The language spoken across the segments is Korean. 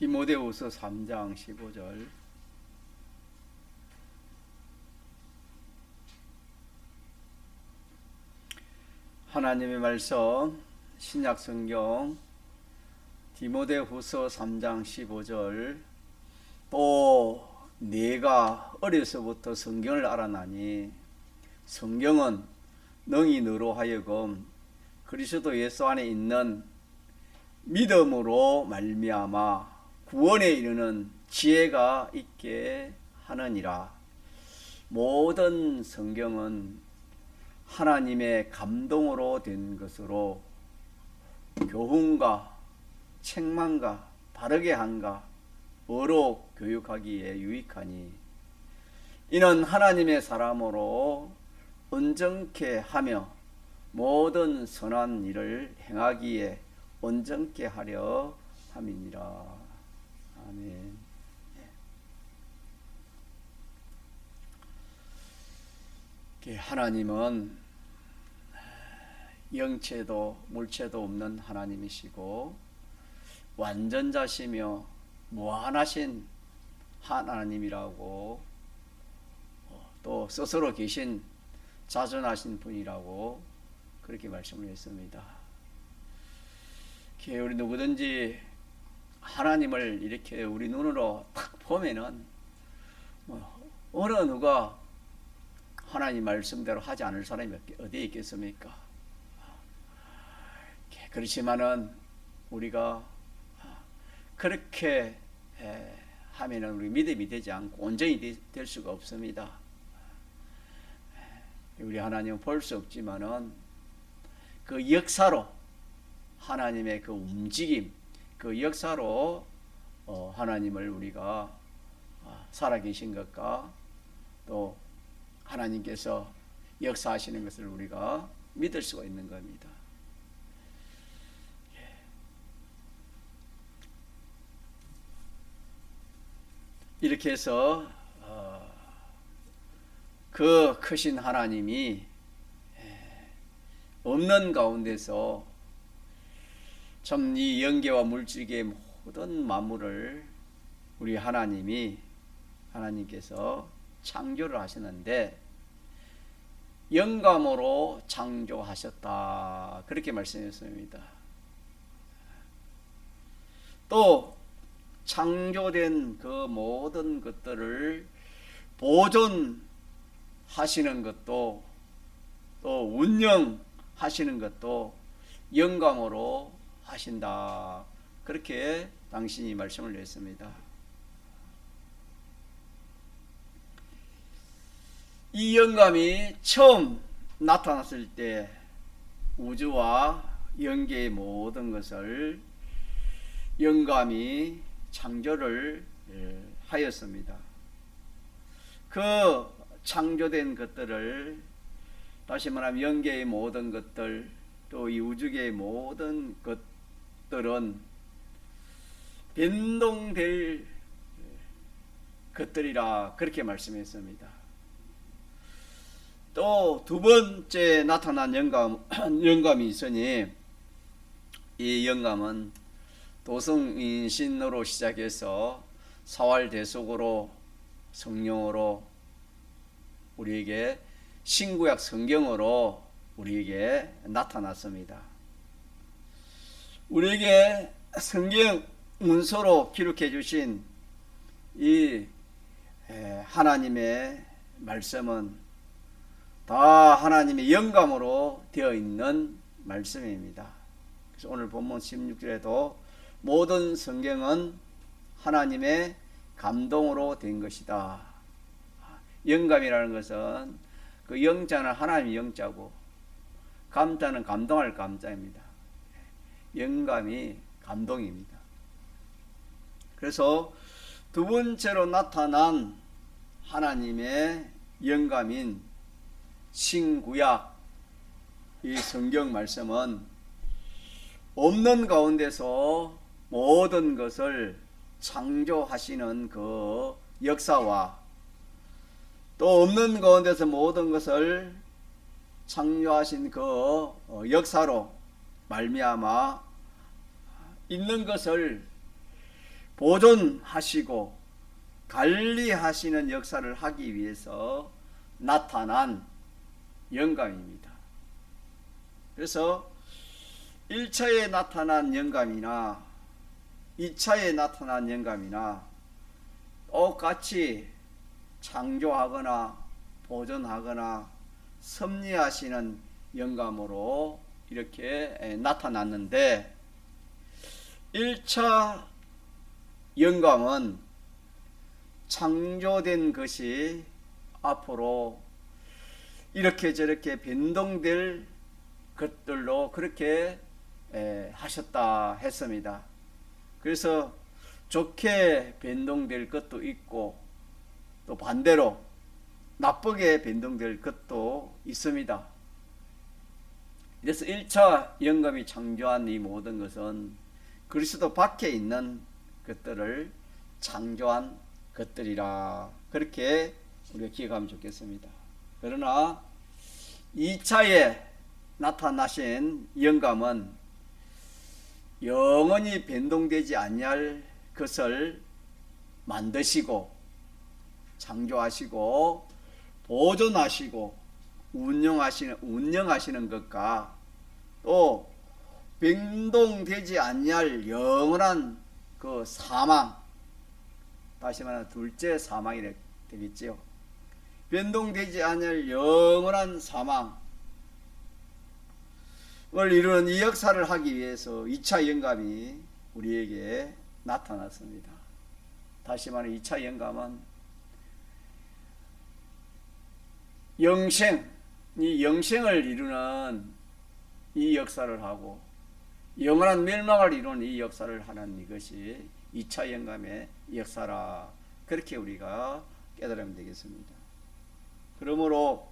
디모데후서 3장 15절. 하나님의 말씀 신약 성경 디모데후서 3장 15절. 또 네가 어려서부터 성경을 알아나니 성경은 능히 너로 하여금 그리스도 예수 안에 있는 믿음으로 말미암아 구원에 이르는 지혜가 있게 하느니라. 모든 성경은 하나님의 감동으로 된 것으로 교훈과 책망과 바르게 함과 어로 교육하기에 유익하니 이는 하나님의 사람으로 온전케 하며 모든 선한 일을 행하기에 온전케 하려 함이니라. 아멘. 하나님은 영체도 물체도 없는 하나님이시고 완전자시며 무한하신 하나님이라고 또 스스로 계신 자존하신 분이라고 그렇게 말씀을 했습니다. 우리 누구든지 하나님을 이렇게 우리 눈으로 딱 보면은 어느 누가 하나님 말씀대로 하지 않을 사람이 어디에 있겠습니까? 그렇지만은 우리가 그렇게 하면은 우리 믿음이 되지 않고 온전히 될 수가 없습니다. 우리 하나님은 볼 수 없지만은 그 역사로 하나님의 그 움직임, 그 역사로 하나님을 우리가 살아계신 것과 또 하나님께서 역사하시는 것을 우리가 믿을 수가 있는 겁니다. 이렇게 해서 그 크신 하나님이 없는 가운데서 참 이 영계와 물질계의 모든 만물을 우리 하나님께서 창조를 하셨는데 영감으로 창조하셨다, 그렇게 말씀했습니다. 또 창조된 그 모든 것들을 보존하시는 것도 또 운영하시는 것도 영감으로 하신다, 그렇게 당신이 말씀을 했습니다. 이 영감이 처음 나타났을 때 우주와 영계의 모든 것을 영감이 창조를 하였습니다. 그 창조된 것들을 다시 말하면 영계의 모든 것들 또 이 우주계의 모든 것들은 변동될 것들이라 그렇게 말씀했습니다. 또 두 번째 나타난 영감이 있으니 이 영감은 도성인신으로 시작해서 사활대속으로 성령으로 우리에게 신구약 성경으로 우리에게 나타났습니다. 우리에게 성경 문서로 기록해 주신 이 하나님의 말씀은 다 하나님의 영감으로 되어 있는 말씀입니다. 그래서 오늘 본문 16절에도 모든 성경은 하나님의 감동으로 된 것이다. 영감이라는 것은 그 영자는 하나님의 영자고 감자는 감동할 감자입니다. 영감이 감동입니다. 그래서 두 번째로 나타난 하나님의 영감인 신구약 이 성경 말씀은 없는 가운데서 모든 것을 창조하시는 그 역사와 또 없는 가운데서 모든 것을 창조하신 그 역사로 말미암아 있는 것을 보존하시고 관리하시는 역사를 하기 위해서 나타난 영감입니다. 그래서 1차에 나타난 영감이나 2차에 나타난 영감이나 똑같이 창조하거나 보존하거나 섭리하시는 영감으로 이렇게 나타났는데, 1차 영감은 창조된 것이 앞으로 이렇게 저렇게 변동될 것들로 그렇게 하셨다 했습니다. 그래서 좋게 변동될 것도 있고 또 반대로 나쁘게 변동될 것도 있습니다. 그래서 1차 영감이 창조한 이 모든 것은 그리스도 밖에 있는 것들을 창조한 것들이라, 그렇게 우리가 기억하면 좋겠습니다. 그러나 2차에 나타나신 영감은 영원히 변동되지 아니할 것을 만드시고 창조하시고 보존하시고 운영하시는 것과 또 변동되지 아니할 영원한 그 사망, 다시 말하면 둘째 사망이 되겠지요. 변동되지 아니할 영원한 사망을 이루는 이 역사를 하기 위해서 2차 영감이 우리에게 나타났습니다. 다시 말하면 2차 영감은 이 영생을 이루는 이 역사를 하고 영원한 멸망을 이루는 이 역사를 하는 이것이 2차 영감의 역사라, 그렇게 우리가 깨달으면 되겠습니다. 그러므로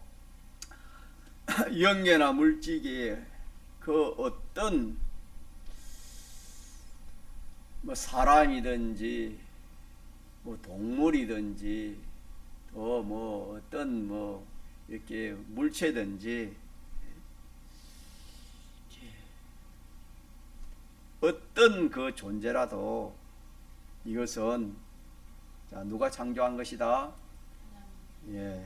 영계나 물질의 그 어떤 뭐 사람이든지 뭐 동물이든지 또 뭐 어떤 뭐 이렇게 물체든지 어떤 그 존재라도 이것은 자, 누가 창조한 것이다? 예.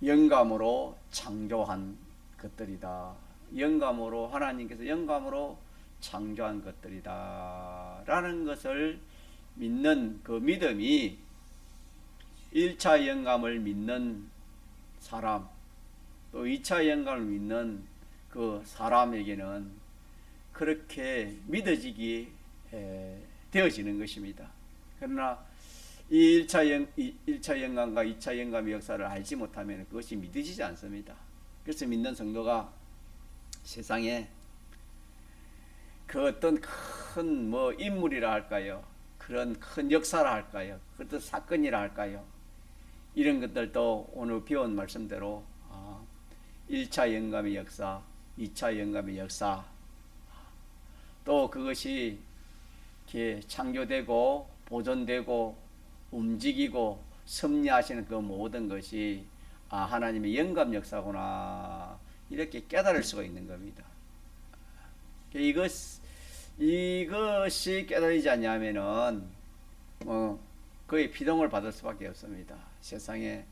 영감으로 창조한 것들이다. 영감으로, 하나님께서 영감으로 창조한 것들이다 라는 것을 믿는 그 믿음이 1차 영감을 믿는 사람, 또 2차 영감을 믿는 그 사람에게는 그렇게 믿어지기 되어지는 것입니다. 그러나 이 1차 영감과 2차 영감의 역사를 알지 못하면 그것이 믿어지지 않습니다. 그래서 믿는 성도가 세상에 그 어떤 큰 뭐 인물이라 할까요? 그런 큰 역사라 할까요? 그것도 사건이라 할까요? 이런 것들도 오늘 배운 말씀대로 1차 영감의 역사, 2차 영감의 역사, 또 그것이 이렇게 창조되고 보존되고 움직이고 섭리하시는 그 모든 것이 하나님의 영감 역사구나, 이렇게 깨달을 수가 있는 겁니다. 이것이 깨달리지 않냐면은 거의 비동을 받을 수밖에 없습니다. 세상에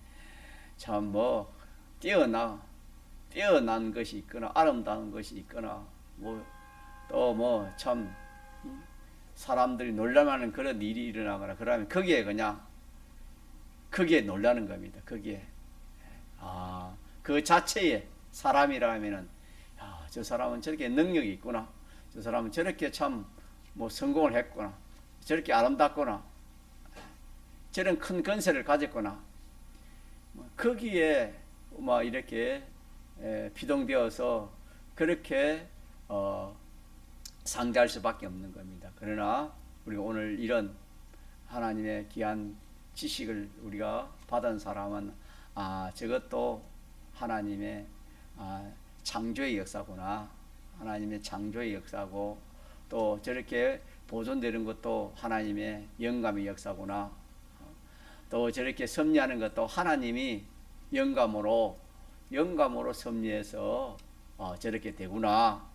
참 뭐 뛰어난 것이 있거나 아름다운 것이 있거나 또 뭐 참 사람들이 놀라면 그런 일이 일어나거나 그러면 거기에 놀라는 겁니다. 거기에 그 자체에 사람이라면은 저 사람은 저렇게 능력이 있구나, 저 사람은 저렇게 참 뭐 성공을 했구나, 저렇게 아름답구나, 저런 큰 건설을 가졌구나, 거기에 막 이렇게 비동되어서 그렇게 상대할 수밖에 없는 겁니다. 그러나 우리가 오늘 이런 하나님의 귀한 지식을 우리가 받은 사람은 저것도 하나님의 창조의 역사구나, 하나님의 창조의 역사고, 또 저렇게 보존되는 것도 하나님의 영감의 역사구나, 또 저렇게 섭리하는 것도 하나님이 영감으로 섭리해서 저렇게 되구나.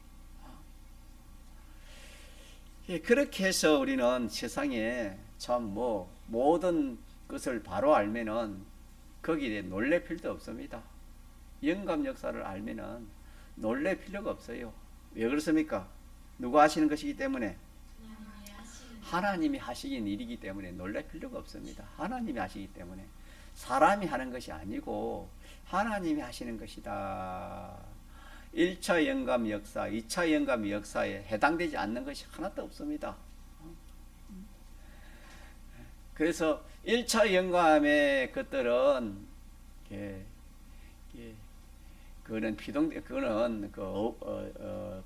예, 그렇게 해서 우리는 세상에 참 뭐 모든 것을 바로 알면은 거기에 놀랄 필요도 없습니다. 영감 역사를 알면은 놀랄 필요가 없어요. 왜 그렇습니까? 누가 하시는 것이기 때문에, 하나님이 하시긴 일이기 때문에 놀랄 필요가 없습니다. 하나님이 하시기 때문에, 사람이 하는 것이 아니고 하나님이 하시는 것이다. 1차 영감 역사, 2차 영감 역사에 해당되지 않는 것이 하나도 없습니다. 그래서 1차 영감의 것들은 그거는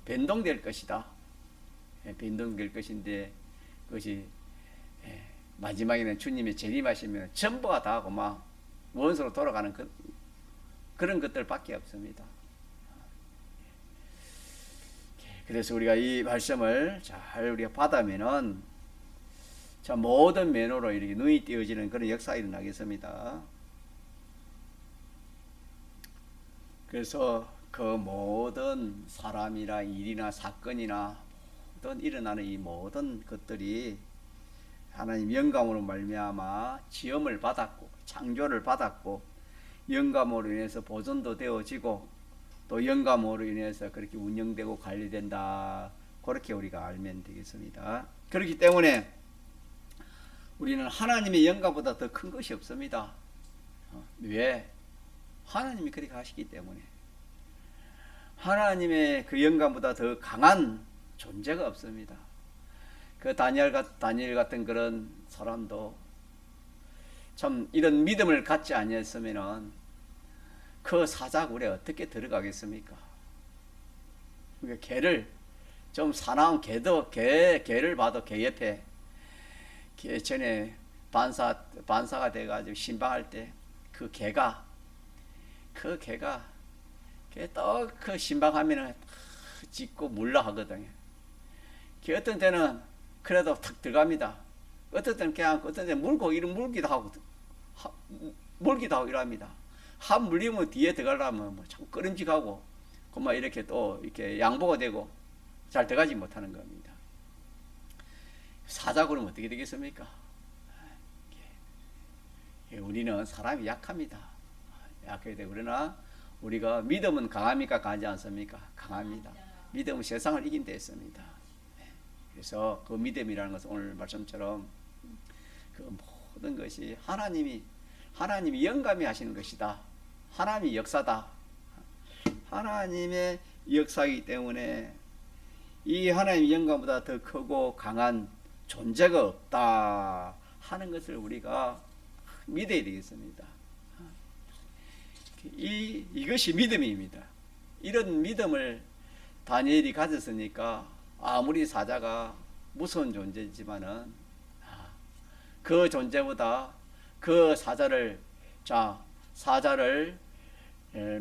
변동될 것이다. 변동될 것인데 그것이 마지막에는 주님이 재림하시면 전부가 다 하고 막 원소로 돌아가는 그런 것들밖에 없습니다. 그래서 우리가 이 말씀을 잘 우리가 받으면은 자, 모든 면으로 이렇게 눈이 띄어지는 그런 역사가 일어나겠습니다. 그래서 그 모든 사람이나 일이나 사건이나 모든 일어나는 이 모든 것들이 하나님 영감으로 말미암아 지음을 받았고 창조를 받았고 영감으로 인해서 보존도 되어지고 또 영감으로 인해서 그렇게 운영되고 관리된다. 그렇게 우리가 알면 되겠습니다. 그렇기 때문에 우리는 하나님의 영감보다 더 큰 것이 없습니다. 왜? 하나님이 그렇게 하시기 때문에. 하나님의 그 영감보다 더 강한 존재가 없습니다. 그 다니엘 같은 그런 사람도 참 이런 믿음을 갖지 아니했으면은 그 사자굴에 어떻게 들어가겠습니까? 그러니까 개를 좀 사나운 개를 봐도 개 옆에 전에 반사가 돼가지고 신방할 때 그 개가 또 그 신방하면은 짖고 물라 하거든요. 어떤 때는 그래도 탁 들어갑니다. 어떤 때는 그냥 어떤 때는 물기도 하고 이랍니다. 한 물리면 뒤에 들어가려면 뭐 자꾸 끄름직하고 그만 이렇게 또 이렇게 양보가 되고 잘 들어가지 못하는 겁니다. 사자굴은 어떻게 되겠습니까? 우리는 사람이 약합니다. 약하게 되고 그러나 우리가 믿음은 강합니까? 강하지 않습니까? 강합니다. 믿음은 세상을 이긴 데 있습니다. 그래서 그 믿음이라는 것은 오늘 말씀처럼 그 모든 것이 하나님이 영감이 하시는 것이다. 하나님의 역사다. 하나님의 역사이기 때문에 이 하나님의 영감보다 더 크고 강한 존재가 없다 하는 것을 우리가 믿어야 되겠습니다. 이것이 믿음입니다. 이런 믿음을 다니엘이 가졌으니까 아무리 사자가 무서운 존재지만은 그 존재보다 그 사자를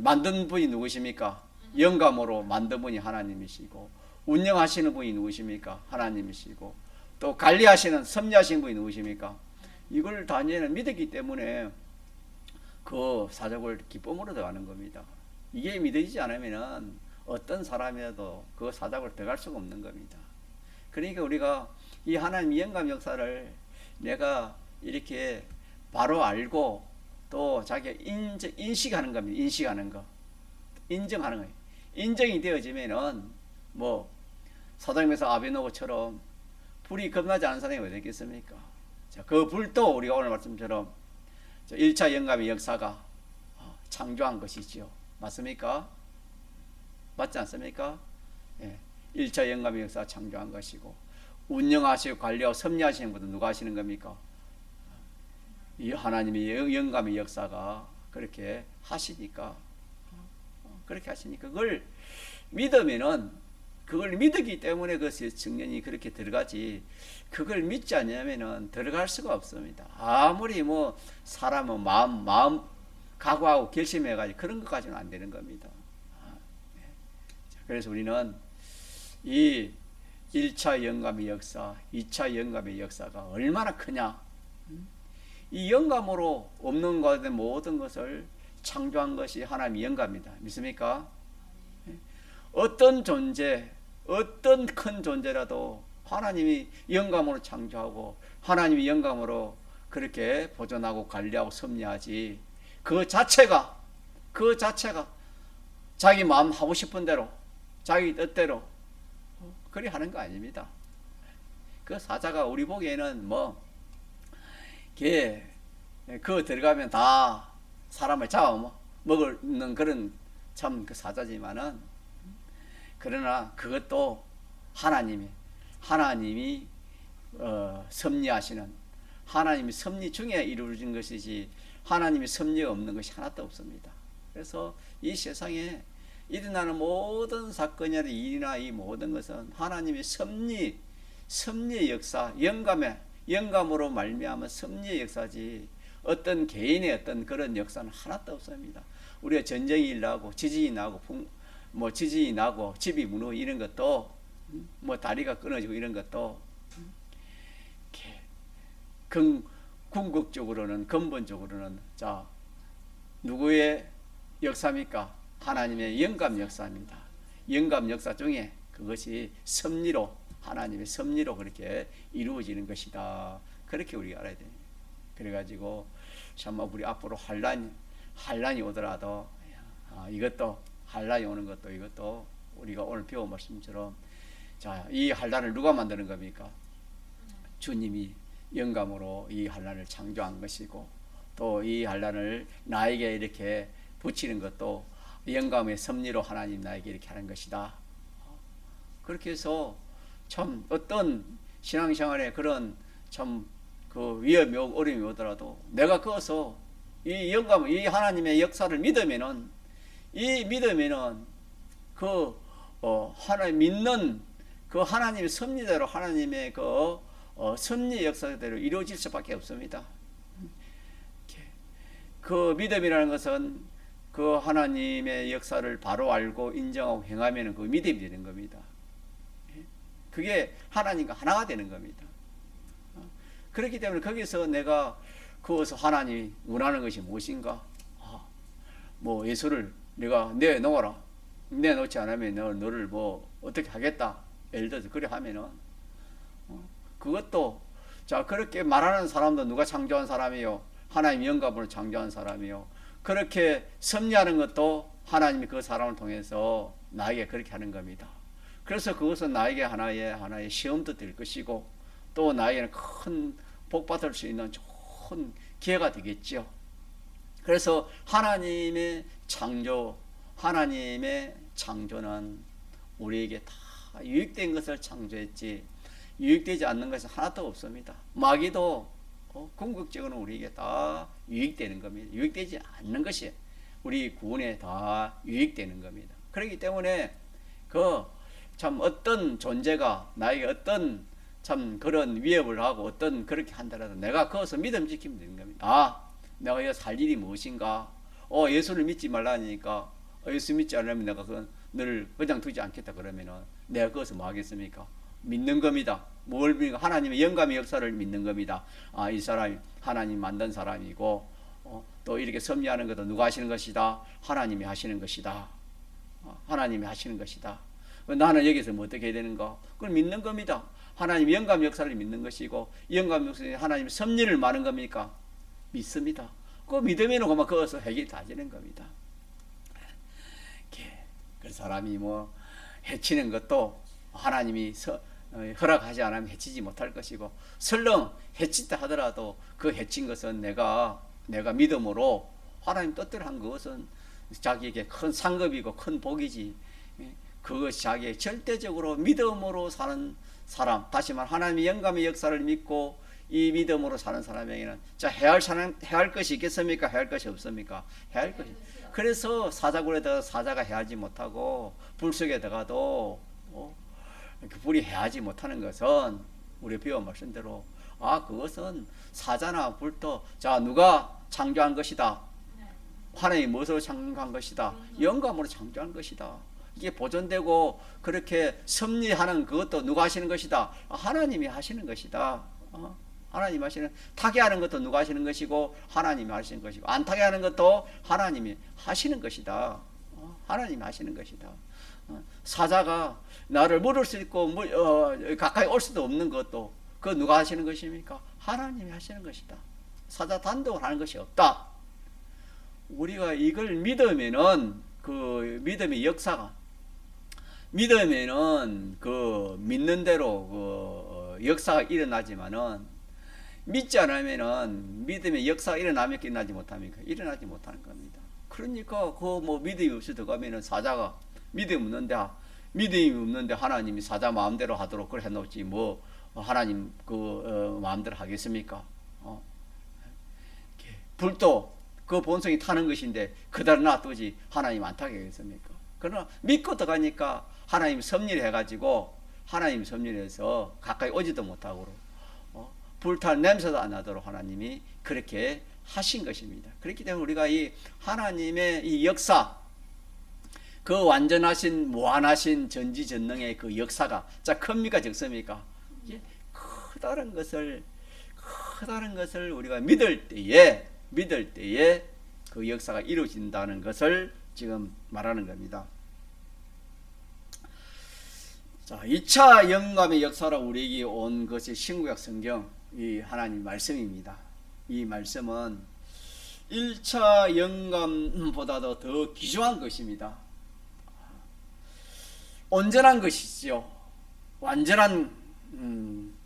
만든 분이 누구십니까? 영감으로 만든 분이 하나님이시고 운영하시는 분이 누구십니까? 하나님이시고 또 관리하시는 섭리하시는 분이 누구십니까? 이걸 다니엘은 믿었기 때문에 그 사자굴 기쁨으로 들어가는 겁니다. 이게 믿어지지 않으면 어떤 사람이라도 그 사자굴 들어갈 수가 없는 겁니다. 그러니까 우리가 이 하나님 영감 역사를 내가 이렇게 바로 알고 또 자기가 인식하는 겁니다. 인식하는 거. 인정하는 거예요. 인정이 되어지면은 뭐 사도행전에서 아베노고처럼 불이 겁나지 않은 사람이 어디 있겠습니까? 자, 그 불도 우리가 오늘 말씀처럼 1차 영감의 역사가 창조한 것이지요. 맞습니까? 맞지 않습니까? 예. 1차 영감의 역사가 창조한 것이고 운영하시고 관리하고 섭리하시는 것도 누가 하시는 겁니까? 이 하나님의 영감의 역사가 그렇게 하시니까 그걸 믿으면은 그걸 믿었기 때문에 그것이 증년이 그렇게 들어가지 그걸 믿지 않으면은 들어갈 수가 없습니다. 아무리 뭐 사람은 마음 각오하고 결심해가지고 그런 것까지는 안 되는 겁니다. 그래서 우리는 이 1차 영감의 역사, 2차 영감의 역사가 얼마나 크냐. 이 영감으로 없는 것의 모든 것을 창조한 것이 하나님의 영감입니다. 믿습니까? 어떤 존재, 어떤 큰 존재라도 하나님이 영감으로 창조하고 하나님이 영감으로 그렇게 보존하고 관리하고 섭리하지, 그 자체가 자기 마음 하고 싶은 대로 자기 뜻대로 그리 하는 거 아닙니다. 그 사자가 우리 보기에는 뭐 그 들어가면 다 사람을 잡아 먹는 그런 참 그 사자지만은, 그러나 그것도 하나님이 섭리하시는, 하나님이 섭리 중에 이루어진 것이지 하나님이 섭리가 없는 것이 하나도 없습니다. 그래서 이 세상에 일어나는 모든 사건이나 일이나 이 모든 것은 하나님의 섭리의 역사, 영감으로 말미암은 섭리의 역사지 어떤 개인의 어떤 그런 역사는 하나도 없습니다. 우리가 전쟁이 일어나고 지진이 나고 집이 무너지고 이런 것도, 뭐 다리가 끊어지고 이런 것도 궁극적으로는, 근본적으로는 자 누구의 역사입니까? 하나님의 영감 역사입니다. 영감 역사 중에 그것이 섭리로, 하나님의 섭리로 그렇게 이루어지는 것이다. 그렇게 우리가 알아야 돼요. 그래가지고 참 우리 앞으로 환란이 오더라도 이것도, 환란이 오는 것도, 이것도 우리가 오늘 배운 말씀처럼, 자, 이 환란을 누가 만드는 겁니까? 주님이 영감으로 이 환란을 창조한 것이고, 또 이 환란을 나에게 이렇게 붙이는 것도 영감의 섭리로 하나님 나에게 이렇게 하는 것이다. 그렇게 해서 참 어떤 신앙생활에 그런 참 그 위험이 오고 어려움이 오더라도 내가 거기서 이 영감, 이 하나님의 역사를 믿으면은, 하나님 믿는 그 하나님의 섭리대로, 하나님의 섭리의 역사대로 이루어질 수밖에 없습니다. 그 믿음이라는 것은 그 하나님의 역사를 바로 알고 인정하고 행하면 그 믿음이 되는 겁니다. 그게 하나님과 하나가 되는 겁니다. 그렇기 때문에 거기서 내가 그것을 하나님이 원하는 것이 무엇인가? 뭐 예수를 내가 내놓아라. 내놓지 않으면 너를 뭐 어떻게 하겠다. 예를 들어서 그래 하면은 그것도, 자, 그렇게 말하는 사람도 누가 창조한 사람이요? 하나님 영감으로 창조한 사람이요. 그렇게 섭리하는 것도 하나님이 그 사람을 통해서 나에게 그렇게 하는 겁니다. 그래서 그것은 나에게 하나의 시험도 될 것이고, 또 나에게는 큰 복받을 수 있는 좋은 기회가 되겠죠. 그래서 하나님의 창조는 우리에게 다 유익된 것을 창조했지, 유익되지 않는 것은 하나도 없습니다. 마귀도 궁극적으로 우리에게 다 유익되는 겁니다. 유익되지 않는 것이 우리 구원에 다 유익되는 겁니다. 그렇기 때문에 참 어떤 존재가 나에게 어떤 참 그런 위협을 하고 어떤 그렇게 한다라도 내가 거기서 믿음 지키면 되는 겁니다. 내가 여기서 할 일이 무엇인가? 예수를 믿지 말라니까 예수 믿지 않으면 내가 너를 그냥 두지 않겠다 그러면은 내가 거기서 뭐 하겠습니까? 믿는 겁니다. 뭘 믿는? 하나님의 영감의 역사를 믿는 겁니다. 이 사람이 하나님 만든 사람이고, 또 이렇게 섭리하는 것도 누가 하시는 것이다? 하나님이 하시는 것이다. 하나님이 하시는 것이다. 나는 여기서 뭐 어떻게 해야 되는가? 그걸 믿는 겁니다. 하나님 영감 역사를 믿는 것이고, 영감 역사에 하나님 섭리를 많은 겁니까? 믿습니다. 그 믿으면 그만 거기서 해결이 다 되는 겁니다. 그 사람이 뭐 해치는 것도 하나님이 허락하지 않으면 해치지 못할 것이고, 설령 해친다 하더라도 그 해친 것은 내가 믿음으로 하나님 뜻대로 한 것은 자기에게 큰 상급이고 큰 복이지, 그것이 자기의 절대적으로 믿음으로 사는 사람, 다시 말해 하나님의 영감의 역사를 믿고 이 믿음으로 사는 사람에게는 해할 것이 있겠습니까? 해할 것이 없습니까? 해할 것이. 그래서 사자굴에 들어가 사자가 해하지 못하고 불 속에 들어가도 그 불이 해하지 못하는 것은 우리 배운 말씀대로 그것은 사자나 불도, 자, 누가 창조한 것이다? 하나님이 무엇으로 창조한 것이다? 영감으로 창조한 것이다. 이게 보존되고 그렇게 섭리하는 그것도 누가 하시는 것이다? 하나님이 하시는 것이다. 하나님 하시는, 타게 하는 것도 누가 하시는 것이고 하나님이 하시는 것이고, 안 타게 하는 것도 하나님이 하시는 것이다. 하나님이 하시는 것이다. 사자가 나를 물을 수 있고 가까이 올 수도 없는 것도 그거 누가 하시는 것입니까? 하나님이 하시는 것이다. 사자 단독으로 하는 것이 없다. 우리가 이걸 믿으면은 그 믿음의 역사가 믿으면은 그 믿는 대로 그 역사가 일어나지만은 믿지 않으면은 믿음의 역사가 일어나면 일어나지 못합니까? 일어나지 못하는 겁니다. 그러니까 그 뭐 믿음이 없이 들어가면은 사자가 믿음이 없는데 하나님이 사자 마음대로 하도록 그래 해놓지 뭐 하나님 그 마음대로 하겠습니까? 불도 그 본성이 타는 것인데 그대로 놔두지 하나님 안 타게 하겠습니까? 그러나 믿고 들어가니까 하나님 섭리해가지고 하나님 섭리해서 가까이 오지도 못하고 불탈 냄새도 안 나도록 하나님이 그렇게 하신 것입니다. 그렇기 때문에 우리가 이 하나님의 이 역사, 그 완전하신 무한하신 전지전능의 그 역사가 자 큽니까 적습니까? 크다는 것을 우리가 믿을 때에 그 역사가 이루어진다는 것을 지금 말하는 겁니다. 자, 2차 영감의 역사로 우리에게 온 것이 신구약 성경 이 하나님 말씀입니다. 이 말씀은 1차 영감보다도 더 귀중한 것입니다. 온전한 것이죠. 완전한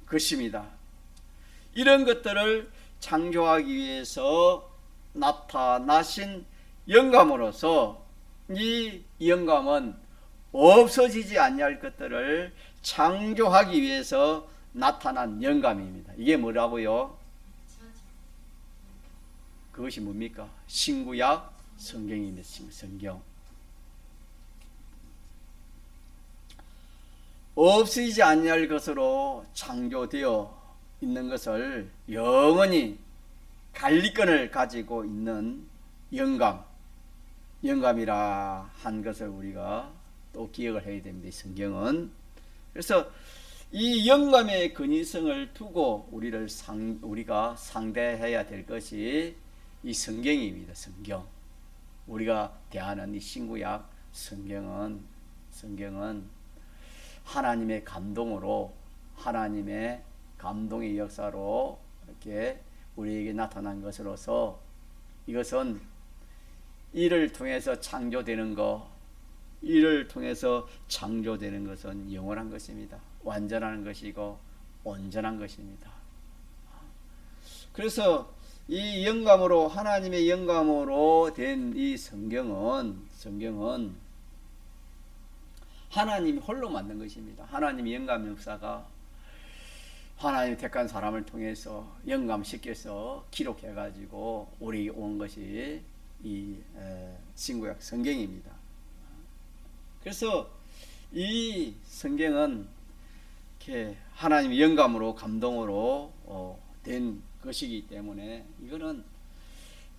것입니다. 이런 것들을 창조하기 위해서 나타나신 영감으로서 이 영감은 없어지지 아니할 것들을 창조하기 위해서 나타난 영감입니다. 이게 뭐라고요? 그것이 뭡니까? 신구약 성경입니다. 성경. 없어지지 아니할 것으로 창조되어 있는 것을 영원히 관리권을 가지고 있는 영감이라 한 것을 우리가 또 기억을 해야 됩니다. 성경은. 그래서 이 영감의 근위성을 두고 우리가 상대해야 될 것이 이 성경입니다. 성경. 우리가 대하는 이 신구약 성경은 하나님의 감동으로 하나님의 감동의 역사로 이렇게 우리에게 나타난 것으로서 이것은 이를 통해서 창조되는 것은 영원한 것입니다. 완전한 것이고 온전한 것입니다. 그래서 이 영감으로 하나님의 영감으로 된 이 성경은 하나님이 홀로 만든 것입니다. 하나님의 영감 역사가 하나님이 택한 사람을 통해서 영감시켜서 기록해가지고 우리에게 온 것이 이 신구약 성경입니다. 그래서 이 성경은 이렇게 하나님의 영감으로 감동으로 된 것이기 때문에 이거는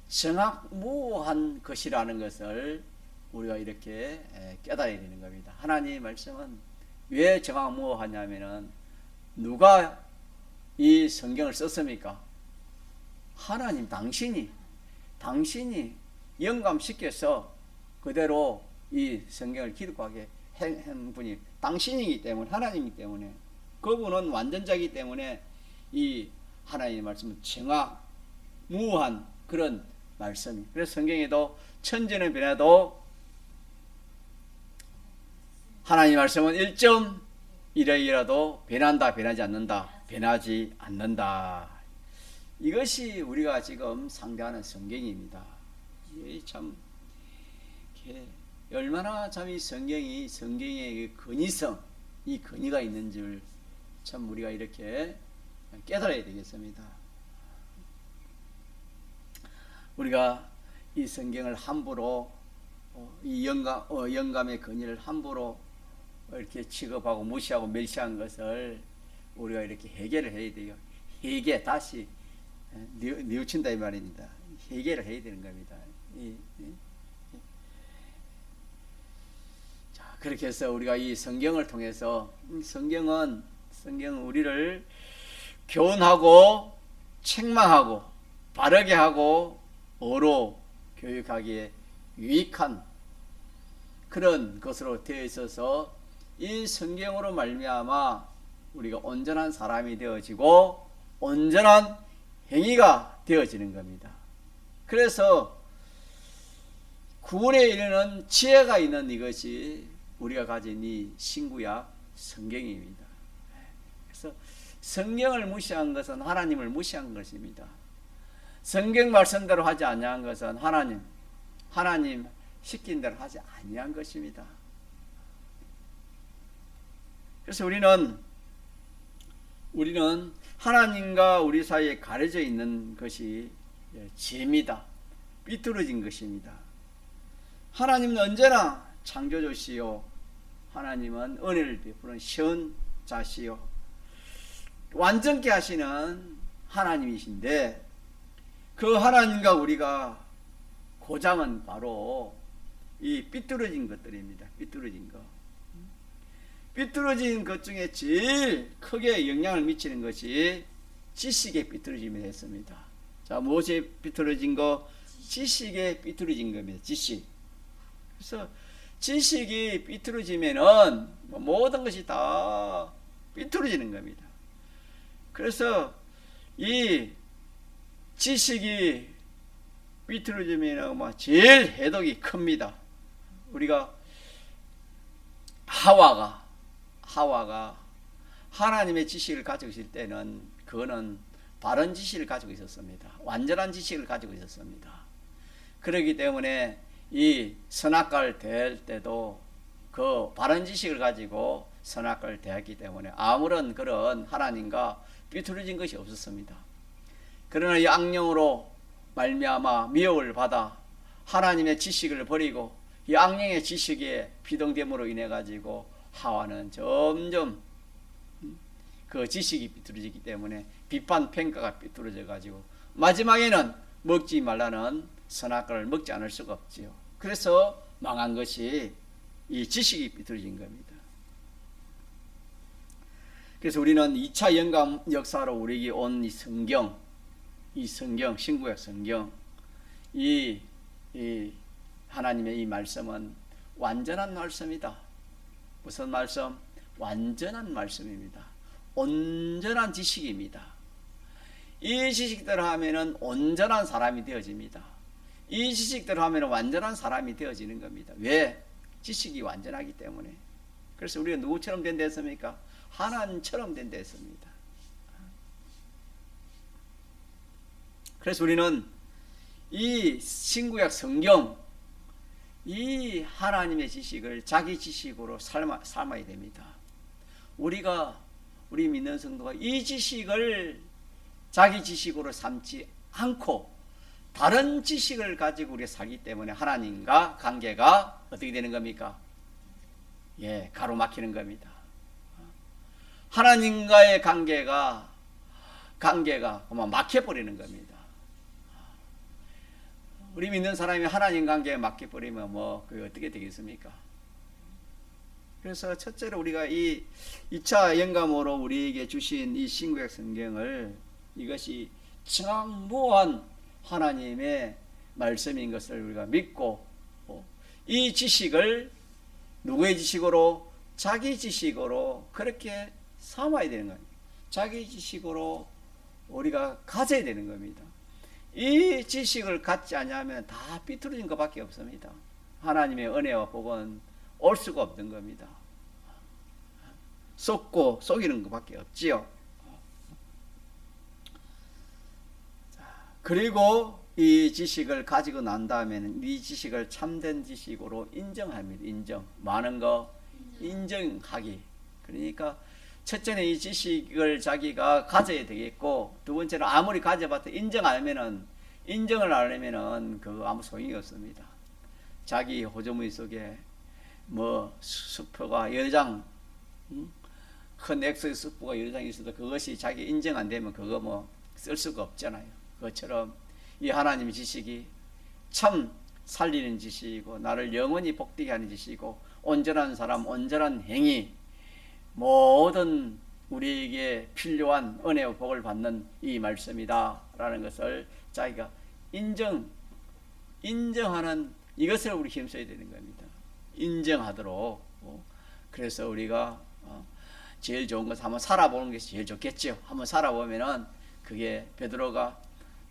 정확무한 것이라는 것을 우리가 이렇게 깨달아야 되는 겁니다. 하나님의 말씀은 왜 정확무하냐면은 누가 이 성경을 썼습니까? 하나님 당신이 영감시켜서 그대로 이 성경을 기록하게 한 분이 당신이기 때문에 하나님이기 때문에 그분은 완전자이기 때문에 이 하나님의 말씀은 정확무한 그런 말씀이. 그래서 성경에도 천지는 변해도 하나님의 말씀은 1.1회이라도 변하지 않는다. 이것이 우리가 지금 상대하는 성경입니다. 참 얼마나 참 이 성경의 근위성, 이 근위가 있는 줄 참 우리가 이렇게 깨달아야 되겠습니다. 우리가 이 성경을 함부로 이 영감의 근위를 함부로 이렇게 취급하고 무시하고 멸시한 것을 우리가 이렇게 해결을 해야 돼요. 다시 뉘우친다 이 말입니다. 해결을 해야 되는 겁니다. 자, 그렇게 해서 우리가 이 성경을 통해서 성경은 우리를 교훈하고 책망하고 바르게 하고 어로 교육하기에 유익한 그런 것으로 되어 있어서 이 성경으로 말미암아 우리가 온전한 사람이 되어지고 온전한 행위가 되어지는 겁니다. 그래서 구원에 이르는 지혜가 있는 이것이 우리가 가진 이 신구약 성경입니다. 그래서 성경을 무시한 것은 하나님을 무시한 것입니다. 성경 말씀대로 하지 아니한 것은 하나님 시킨 대로 하지 아니한 것입니다. 그래서 우리는 하나님과 우리 사이에 가려져 있는 것이 죄입니다. 삐뚤어진 것입니다. 하나님은 언제나 창조주시요, 하나님은 은혜를 베푸는 시은 자시요, 완전케 하시는 하나님이신데, 그 하나님과 우리가 고장은 바로 이 삐뚤어진 것들입니다. 삐뚤어진 것 중에 제일 크게 영향을 미치는 것이 지식의 삐뚤어짐이 됐습니다. 자, 무엇이 삐뚤어진 거? 지식의 삐뚤어진 겁니다. 지식. 그래서 지식이 삐뚤어지면은 모든 것이 다 삐뚤어지는 겁니다. 그래서 이 지식이 삐뚤어지면 제일 해독이 큽니다. 우리가 하와가 하나님의 지식을 가지고 있을 때는 그거는 바른 지식을 가지고 있었습니다. 완전한 지식을 가지고 있었습니다. 그렇기 때문에 이 선악과를 대할 때도 그 바른 지식을 가지고 선악과를 대했기 때문에 아무런 그런 하나님과 삐뚤어진 것이 없었습니다. 그러나 이 악령으로 말미암아 미혹을 받아 하나님의 지식을 버리고 이 악령의 지식에 비동됨으로 인해 가지고 하와는 점점 그 지식이 삐뚤어지기 때문에 비판 평가가 삐뚤어져 가지고 마지막에는 먹지 말라는 선악과를 먹지 않을 수가 없지요. 그래서 망한 것이 이 지식이 삐뚤어진 겁니다. 그래서 우리는 2차 영감 역사로 우리에게 온 이 성경, 신구약 성경, 이 하나님의 이 말씀은 완전한 말씀이다. 무슨 말씀? 완전한 말씀입니다. 온전한 지식입니다. 이 지식대로 하면은 온전한 사람이 되어집니다. 이 지식대로 하면은 완전한 사람이 되어지는 겁니다. 왜? 지식이 완전하기 때문에. 그래서 우리가 누구처럼 된다 했습니까? 하나님처럼 된다 했습니다. 그래서 우리는 이 신구약 성경, 이 하나님의 지식을 자기 지식으로 삼아야 됩니다. 우리 믿는 성도가 이 지식을 자기 지식으로 삼지 않고 다른 지식을 가지고 우리가 살기 때문에 하나님과 관계가 어떻게 되는 겁니까? 가로막히는 겁니다. 하나님과의 관계가 막혀버리는 겁니다. 우리 믿는 사람이 하나님 관계에 막혀버리면 그게 어떻게 되겠습니까? 그래서 첫째로 우리가 이 2차 영감으로 우리에게 주신 이 신구약 성경을, 이것이 청무한 하나님의 말씀인 것을 우리가 믿고, 이 지식을 누구의 지식으로? 자기 지식으로 그렇게 삼아야 되는 겁니다. 자기 지식으로 우리가 가져야 되는 겁니다. 이 지식을 갖지 않으면 다 삐뚤어진 것밖에 없습니다. 하나님의 은혜와 복은 올 수가 없는 겁니다. 속고 속이는 것밖에 없지요. 그리고 이 지식을 가지고 난 다음에는 이 지식을 참된 지식으로 인정합니다. 많은 거 인정하기. 그러니까 첫째는 이 지식을 자기가 가져야 되겠고, 두 번째는 아무리 가져봐도 인정을 안 하면은 그 아무 소용이 없습니다. 자기 호주머니 속에 수표가 여러 장, 큰 엑스의 수표가 여러 장 있어도 그것이 자기 인정 안 되면 그거 쓸 수가 없잖아요. 그것처럼 이 하나님의 지식이 참 살리는 지식이고 나를 영원히 복되게 하는 지식이고 온전한 사람, 온전한 행위, 모든 우리에게 필요한 은혜와 복을 받는 이 말씀이다 라는 것을 자기가 인정하는 이것을 우리 힘써야 되는 겁니다. 인정하도록 그래서 우리가 제일 좋은 것은 한번 살아보는 것이 제일 좋겠죠. 한번 살아보면은 그게 베드로가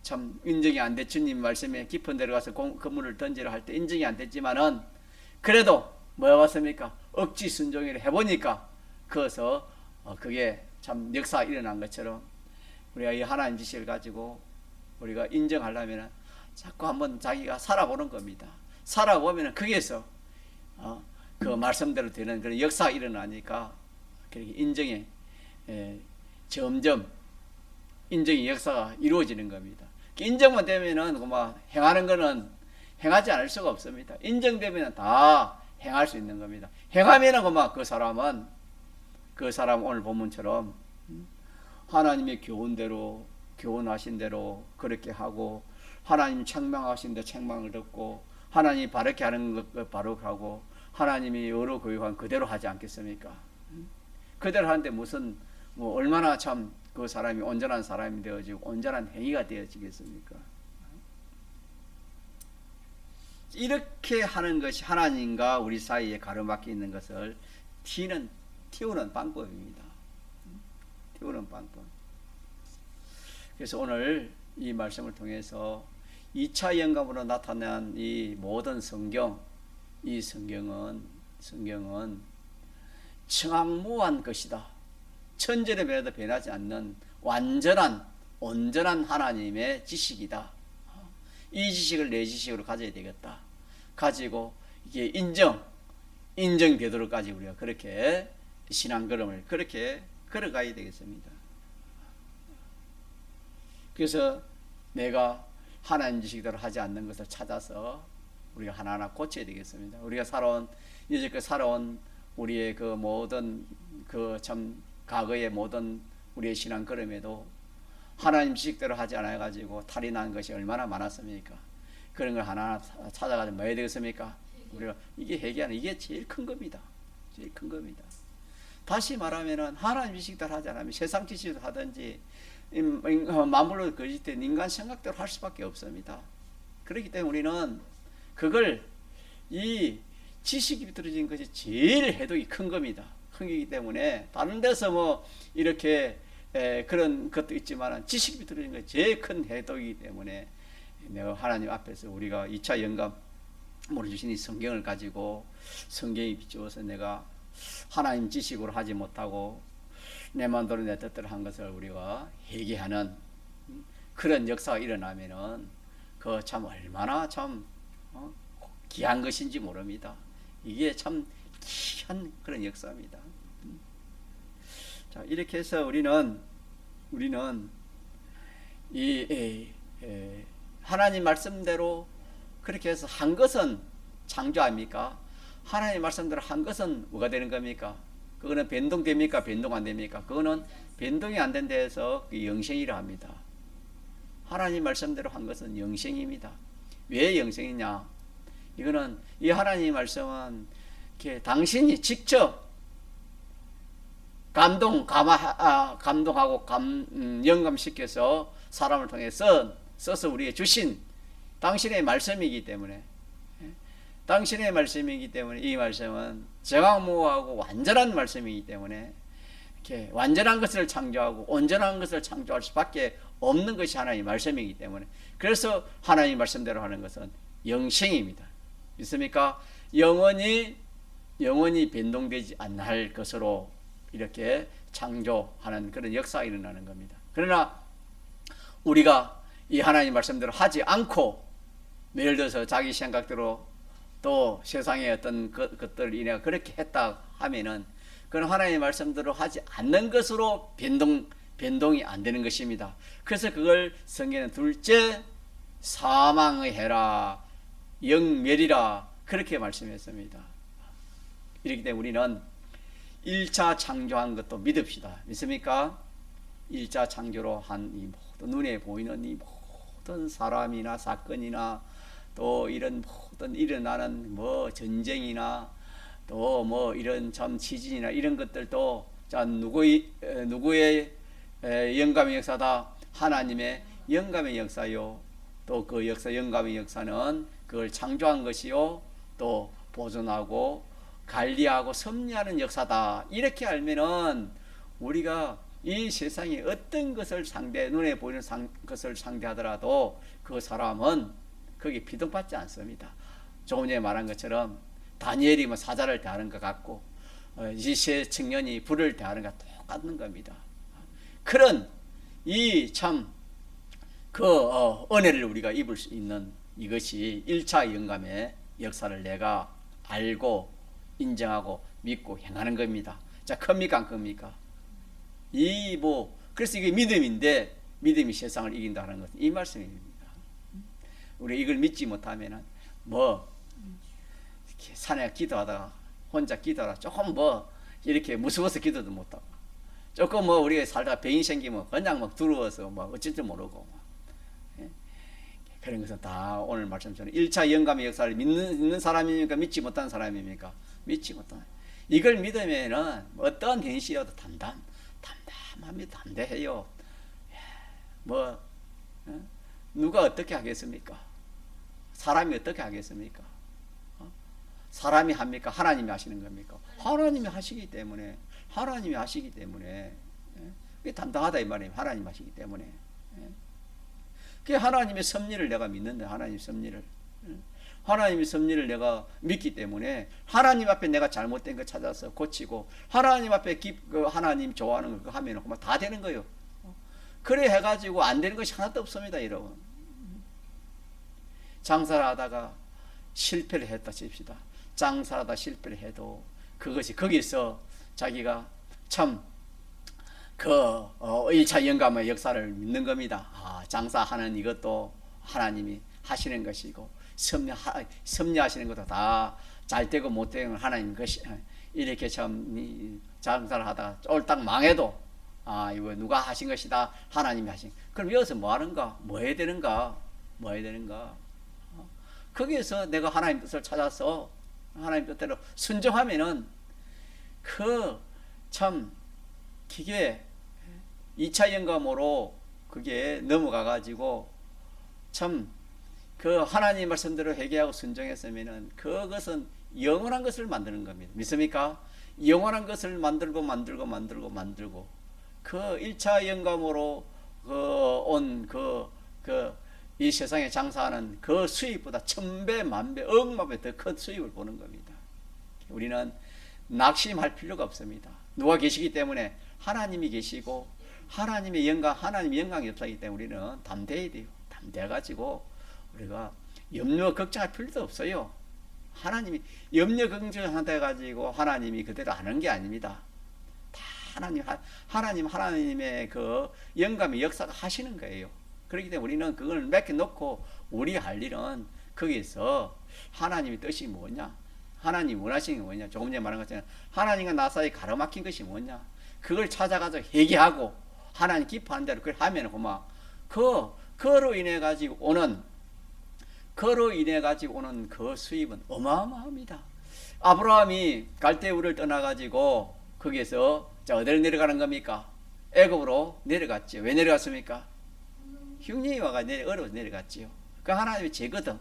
참 인정이 안 돼. 주님 말씀에 깊은 데로 가서 그물을 던지려 할 때 인정이 안 됐지만은 그래도 뭐가 왔습니까? 억지 순종을 해보니까 그어서 그게 참 역사가 일어난 것처럼 우리가 이 하나님 지식을 가지고 우리가 인정하려면 자꾸 한번 자기가 살아보는 겁니다. 살아보면 거기에서 그 말씀대로 되는 그런 역사가 일어나니까 그렇게 인정에 점점 인정의 역사가 이루어지는 겁니다. 인정만 되면은 그만 행하는 거는 행하지 않을 수가 없습니다. 인정되면 다 행할 수 있는 겁니다. 행하면은 그만 그 사람 오늘 본문처럼 하나님의 교훈대로 교훈하신 대로 그렇게 하고 하나님 책망하신 대로 책망을 듣고 하나님이 바르게 하는 것 바로 하고 하나님이 여러 교육한 그대로 하지 않겠습니까? 그대로 하는데 무슨 얼마나 참 그 사람이 온전한 사람이 되어지고 온전한 행위가 되어지겠습니까? 이렇게 하는 것이 하나님과 우리 사이에 가로막혀 있는 것을 틔우는 방법입니다. 틔우는 방법. 그래서 오늘 이 말씀을 통해서 2차 영감으로 나타난 이 모든 성경, 이 성경은 청학무한 것이다. 천절의 변화도 변하지 않는 온전한 하나님의 지식이다. 이 지식을 내 지식으로 가져야 되겠다. 가지고 이게 인정되도록까지 우리가 그렇게 신앙 걸음을 그렇게 걸어가야 되겠습니다. 그래서 내가 하나님 지식대로 하지 않는 것을 찾아서 우리가 하나하나 고쳐야 되겠습니다. 우리가 이제껏 살아온 우리의 그 모든 그 참 과거의 모든 우리의 신앙 걸음에도 하나님 지식대로 하지 않아 가지고 탈이 난 것이 얼마나 많았습니까? 그런 걸 하나하나 찾아가지고 뭐 해야 되겠습니까? 우리가 이게 회개하는 이게 제일 큰 겁니다. 제일 큰 겁니다. 다시 말하면은 하나님 지식대로 하지 않으면 세상 지식대로 하든지 만물로 거짓된 인간 생각대로 할 수밖에 없습니다. 그렇기 때문에 우리는 그걸 이 지식이 들어진 것이 제일 해독이 큰 겁니다. 큰 거기 때문에 다른 데서 뭐 이렇게 그런 것도 있지만 지식이 들어진 것이 제일 큰 해독이기 때문에 내가 하나님 앞에서 우리가 2차 영감으로 주신 이 성경을 가지고 성경이 비추어서 내가 하나님 지식으로 하지 못하고 내 마음대로 내 뜻대로 한 것을 우리가 회개하는 그런 역사가 일어나면은 그 참 얼마나 참 귀한 것인지 모릅니다. 이게 참 귀한 그런 역사입니다. 자, 이렇게 해서 우리는 이 하나님 말씀대로 그렇게 해서 한 것은 창조 아닙니까? 하나님 말씀대로 한 것은 뭐가 되는 겁니까? 그거는 변동됩니까? 변동 안 됩니까? 그거는 변동이 안 된 데에서 영생이라 합니다. 하나님 말씀대로 한 것은 영생입니다. 왜 영생이냐? 이거는 이 하나님 말씀은 이렇게 당신이 직접 감동하고 영감시켜서 사람을 통해 써서 우리에게 주신 당신의 말씀이기 때문에 이 말씀은 정확무하고 완전한 말씀이기 때문에 이렇게 완전한 것을 창조하고 온전한 것을 창조할 수밖에 없는 것이 하나님의 말씀이기 때문에 그래서 하나님의 말씀대로 하는 것은 영생입니다. 믿습니까? 영원히 변동되지 않을 것으로 이렇게 창조하는 그런 역사가 일어나는 겁니다. 그러나 우리가 이 하나님 말씀대로 하지 않고 예를 들어서 자기 생각대로 또 세상의 어떤 것들 인해 그렇게 했다 하면은 그건 하나님의 말씀대로 하지 않는 것으로 변동이 안 되는 것입니다. 그래서 그걸 성경은 둘째 사망의 해라 영멸이라 그렇게 말씀했습니다. 이렇기 때문에 우리는 1차 창조한 것도 믿읍시다. 믿습니까? 1차 창조로 한 이 모든 눈에 보이는 이 모든 사람이나 사건이나 또 이런 모든 일어나는 뭐 전쟁이나 또 뭐 이런 참 지진이나 이런 것들도 자 누구의 영감의 역사다? 하나님의 영감의 역사요. 또 그 역사 영감의 역사는 그걸 창조한 것이요. 또 보존하고 관리하고 섭리하는 역사다. 이렇게 알면은 우리가 이 세상에 어떤 것을 눈에 보이는 것을 상대하더라도 그 사람은 거기에 비동받지 않습니다. 조금 전에 말한 것처럼 다니엘이 뭐 사자를 대하는 것 같고 이 세 청년이 불을 대하는 것 똑같은 겁니다. 그런 이 참 은혜를 우리가 입을 수 있는 이것이 1차 영감의 역사를 내가 알고 인정하고 믿고 행하는 겁니다. 자, 큽니까 안 큽니까? 그래서 이게 믿음인데, 믿음이 세상을 이긴다는 것은 이 말씀입니다. 우리 이걸 믿지 못하면은 이렇게 산에 기도하다가 혼자 기도하다가 조금 이렇게 무서워서 기도도 못하고, 조금 우리가 살다가 병이 생기면 그냥 두려워서 어쩔 줄 모르고, 그런 것은 다 오늘 말씀처럼 1차 영감의 역사를 믿는 사람입니까? 믿지 못하는 사람입니까? 믿지 못하는. 이걸 믿으면은 어떠한 현실이라도 담담합니다. 담대해요. 누가 어떻게 하겠습니까? 사람이 어떻게 하겠습니까? 사람이 합니까? 하나님이 하시는 겁니까? 하나님이 하시기 때문에, 그게 담당하다 이 말이에요. 하나님이 하시기 때문에. 그 하나님의 섭리를 내가 믿는데, 하나님의 섭리를 내가 믿기 때문에 하나님 앞에 내가 잘못된 거 찾아서 고치고, 하나님 앞에 하나님 좋아하는 거 하면 다 되는 거예요. 그래 해가지고 안 되는 것이 하나도 없습니다, 여러분. 장사를 하다가 실패를 했다 칩시다. 장사하다 실패를 해도 그것이 거기서 자기가 참 1차 영감의 역사를 믿는 겁니다. 장사하는 이것도 하나님이 하시는 것이고, 섭리하시는 것도 다 잘 되고 못 되는 하나님 것이, 이렇게 참 장사를 하다가 쫄딱 망해도 이거 누가 하신 것이다, 하나님이 하신. 그럼 여기서 뭐 하는가? 뭐 해야 되는가? 거기에서 내가 하나님 뜻을 찾아서 하나님 뜻대로 순종하면은 그게 2차 영감으로 그게 넘어가 가지고 하나님 말씀대로 회개하고 순종했으면은 그것은 영원한 것을 만드는 겁니다. 믿습니까? 영원한 것을 만들고 그 1차 영감으로 이 세상에 장사하는 그 수입보다 1000배, 만배, 억만배 더 큰 수입을 보는 겁니다. 우리는 낙심할 필요가 없습니다. 누가 계시기 때문에? 하나님이 계시고, 하나님의 영광이 없기 때문에 우리는 담대해야 돼요. 담대해가지고 우리가 염려 걱정할 필요도 없어요. 하나님이 염려 걱정한다 가지고 하나님이 그대로 하는 게 아닙니다. 다 하나님의 그 영감의 역사가 하시는 거예요. 그렇기 때문에 우리는 그걸 맡겨놓고 우리 할 일은 거기서 하나님의 뜻이 뭐냐, 하나님 원하시는 게 뭐냐, 조금 전에 말한 것처럼 하나님과 나 사이에 가로막힌 것이 뭐냐, 그걸 찾아가서 회개하고 하나님 기뻐하는 대로 그걸 하면 그로 인해 가지고 오는 그 수입은 어마어마합니다. 아브라함이 갈대우를 떠나 가지고 거기에서 어디로 내려가는 겁니까? 애굽으로 내려갔죠. 왜 내려갔습니까? 흉년이 와가 어려워서 내려갔지요. 그 하나님의 죄거든.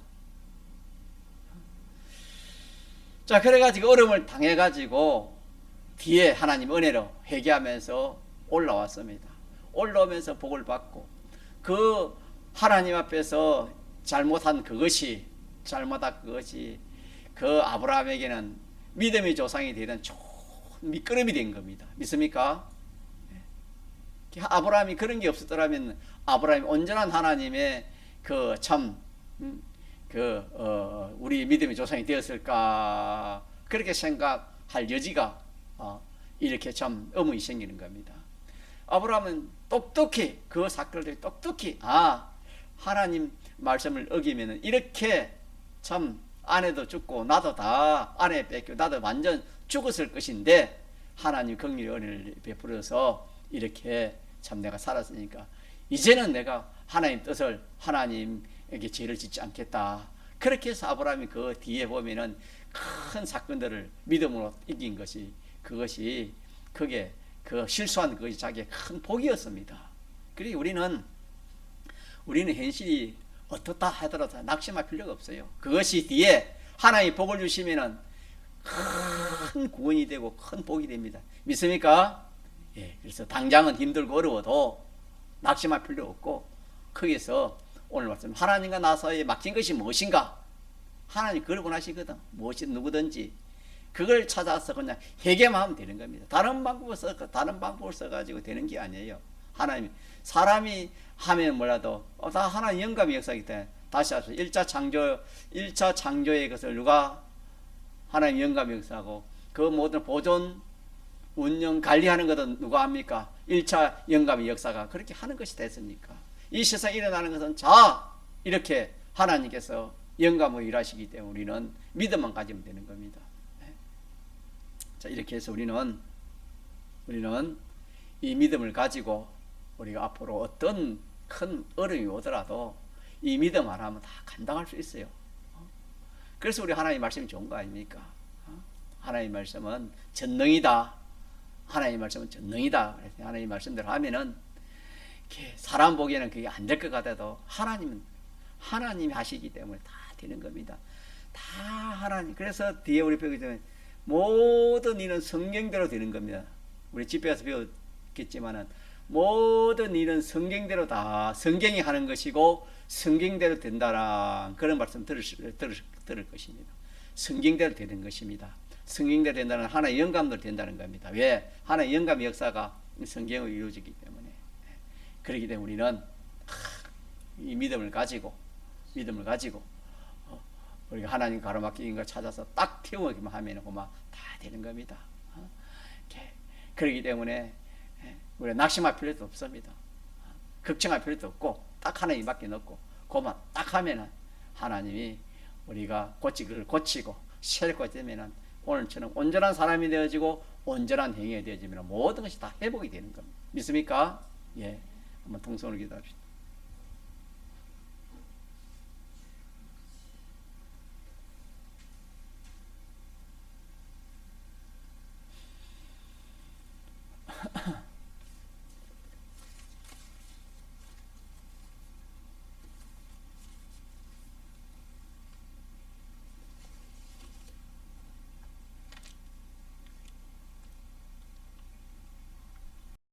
자, 그래가지고 어려움을 당해가지고 뒤에 하나님 은혜로 회개하면서 올라왔습니다. 올라오면서 복을 받고, 그 하나님 앞에서 잘못한 그것이 그 아브라함에게는 믿음의 조상이 되는 좋은 밑거름이 된 겁니다. 믿습니까? 아브라함이 그런 게 없었더라면 아브라함이 온전한 하나님의 우리 믿음의 조상이 되었을까, 그렇게 생각할 여지가 이렇게 참 의문이 생기는 겁니다. 아브라함은 똑똑히 그 사건을 똑똑히 하나님 말씀을 어기면은 이렇게 참 아내도 죽고 나도 다 아내 뺏고 나도 완전 죽었을 것인데 하나님 긍휼의 은혜를 베풀어서 이렇게 참 내가 살았으니까 이제는 내가 하나님 뜻을, 하나님에게 죄를 짓지 않겠다. 그렇게 해서 아브라함이 그 뒤에 보면은 큰 사건들을 믿음으로 이긴 것이, 그게 그 실수한 것이 자기의 큰 복이었습니다. 그리고 우리는 현실이 어떻다 하더라도 낙심할 필요가 없어요. 그것이 뒤에 하나님 복을 주시면은 큰 구원이 되고 큰 복이 됩니다. 믿습니까? 예, 그래서 당장은 힘들고 어려워도 낙심할 필요 없고, 거기서 오늘 말씀 하나님과 나 사이에 막힌 것이 무엇인가? 하나님 그걸 원하시거든. 무엇이 누구든지 그걸 찾아서 그냥 해결만 하면 되는 겁니다. 다른 방법을 써가지고 되는 게 아니에요. 하나님, 사람이 하면 몰라도 다 하나님 영감의 역사이기 때문에, 다시 하셔서 1차 창조의 것을 누가 하나님 영감의 역사고, 그 모든 보존 운영 관리하는 것은 누가 합니까? 1차 영감의 역사가 그렇게 하는 것이 됐습니까? 이 세상에 일어나는 것은 이렇게 하나님께서 영감으로 일하시기 때문에 우리는 믿음만 가지면 되는 겁니다. 자, 이렇게 해서 우리는 이 믿음을 가지고 우리가 앞으로 어떤 큰 어려움이 오더라도 이 믿음 하나면 다 감당할 수 있어요. 그래서 우리 하나님 말씀이 좋은 거 아닙니까? 하나님 말씀은 전능이다. 하나님 말씀은 전능이다. 하나님 말씀대로 하면은 사람 보기에는 그게 안 될 것 같아도 하나님은 하나님이 하시기 때문에 다 되는 겁니다. 다 하나님. 그래서 뒤에 우리 배우기 전에 모든 일은 성경대로 되는 겁니다. 우리 집에서 배웠겠지만은 모든 일은 성경대로 다 성경이 하는 것이고 성경대로 된다라 그런 말씀 들을 것입니다. 성경대로 되는 것입니다. 성경대로 된다는 하나의 영감대로 된다는 겁니다. 왜? 하나의 영감의 역사가 성경으로 이루어지기 때문에. 그렇기 때문에 우리는 이 믿음을 가지고 우리가 하나님 가로막힌 걸 찾아서 딱 태우기만 하면 그만 다 되는 겁니다. 그렇기 때문에 우리가 낙심할 필요도 없습니다. 걱정할 필요도 없고 딱 하나님밖에 없고 그만 딱 하면은 하나님이 우리가 고치기를 고치고 새롭게 되면은 오늘처럼 온전한 사람이 되어지고 온전한 행위가 되어지면 모든 것이 다 회복이 되는 겁니다. 믿습니까? 예, 한번 통성으로 기도합시다.